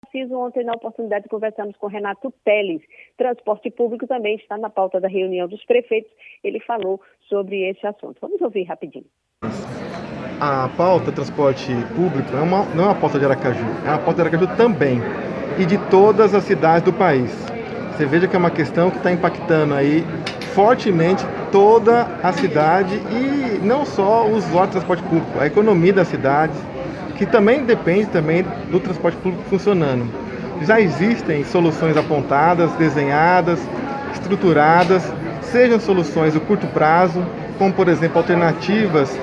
Fiz ontem, na oportunidade, conversamos com Renato Teles. Transporte público também está na pauta da reunião dos prefeitos. Ele falou sobre esse assunto. Vamos ouvir rapidinho. A pauta transporte público não é uma pauta de Aracaju, é uma pauta de Aracaju também e de todas as cidades do país. Você veja que é uma questão que está impactando aí fortemente toda a cidade e não só o usuário do transporte público, a economia da cidade, que também depende também do transporte público funcionando. Já existem soluções apontadas, desenhadas, estruturadas, sejam soluções do curto prazo, como por exemplo alternativas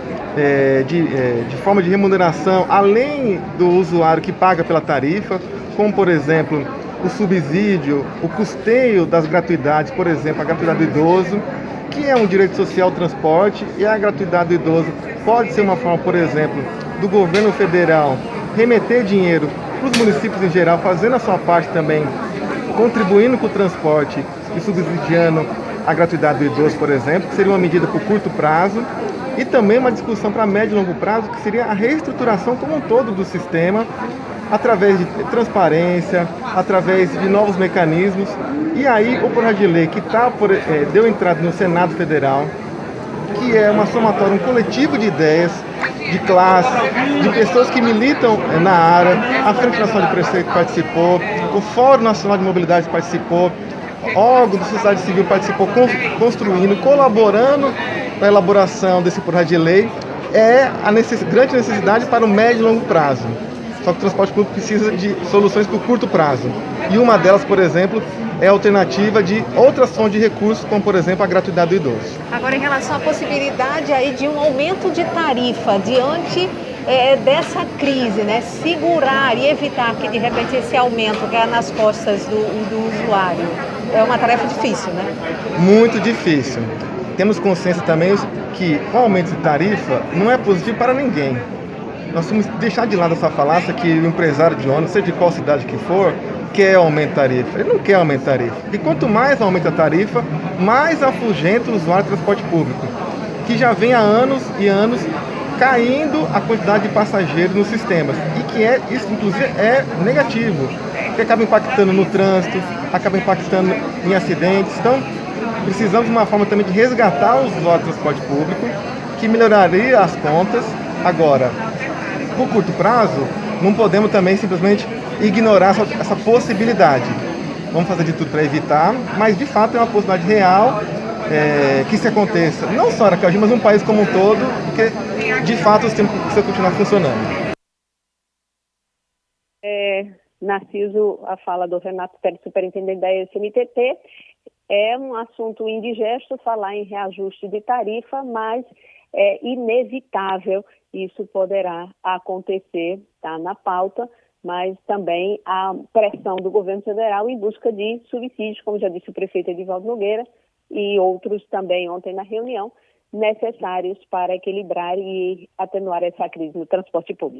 de forma de remuneração, além do usuário que paga pela tarifa, como por exemplo o subsídio, o custeio das gratuidades, por exemplo, a gratuidade do idoso, que é um direito social, transporte, e a gratuidade do idoso pode ser uma forma, por exemplo, do governo federal remeter dinheiro para os municípios em geral, fazendo a sua parte também, contribuindo com o transporte e subsidiando a gratuidade do idoso, por exemplo, que seria uma medida por curto prazo, e também uma discussão para médio e longo prazo, que seria a reestruturação como um todo do sistema, através de transparência, através de novos mecanismos. E aí o projeto de lei que deu entrada no Senado Federal, que é uma somatória, um coletivo de ideias, de classe, de pessoas que militam na área, a Frente Nacional de Prefeitos participou, o Fórum Nacional de Mobilidade participou, órgãos da sociedade civil participou, construindo, colaborando na elaboração desse projeto de lei, é a grande necessidade para o médio e longo prazo. Só que o transporte público precisa de soluções por curto prazo. E uma delas, por exemplo, é a alternativa de outras fontes de recursos, como por exemplo a gratuidade do idoso. Agora, em relação à possibilidade aí de um aumento de tarifa diante dessa crise, né? Segurar e evitar que de repente esse aumento caia nas costas do usuário, é uma tarefa difícil, né? Muito difícil. Temos consciência também que o aumento de tarifa não é positivo para ninguém. Nós temos que deixar de lado essa falácia que o empresário de ônibus, seja de qual cidade que for, quer aumentar a tarifa. Ele não quer aumentar a tarifa. E quanto mais aumenta a tarifa, mais afugenta o usuário do transporte público, que já vem há anos e anos caindo a quantidade de passageiros nos sistemas. E que isso, inclusive, é negativo, que acaba impactando no trânsito, acaba impactando em acidentes. Então, precisamos de uma forma também de resgatar o usuário do transporte público, que melhoraria as contas. Agora, por curto prazo, não podemos também simplesmente ignorar essa possibilidade. Vamos fazer de tudo para evitar, mas de fato é uma possibilidade real que isso aconteça, não só Aracaju, mas no país como um todo, porque de fato o sistema precisa continuar funcionando. Narciso, a fala do Renato Teles, superintendente da SMTT, é um assunto indigesto falar em reajuste de tarifa, mas é inevitável, isso poderá acontecer, está na pauta, mas também a pressão do governo federal em busca de subsídios, como já disse o prefeito Edivaldo Nogueira, e outros também ontem na reunião, necessários para equilibrar e atenuar essa crise no transporte público.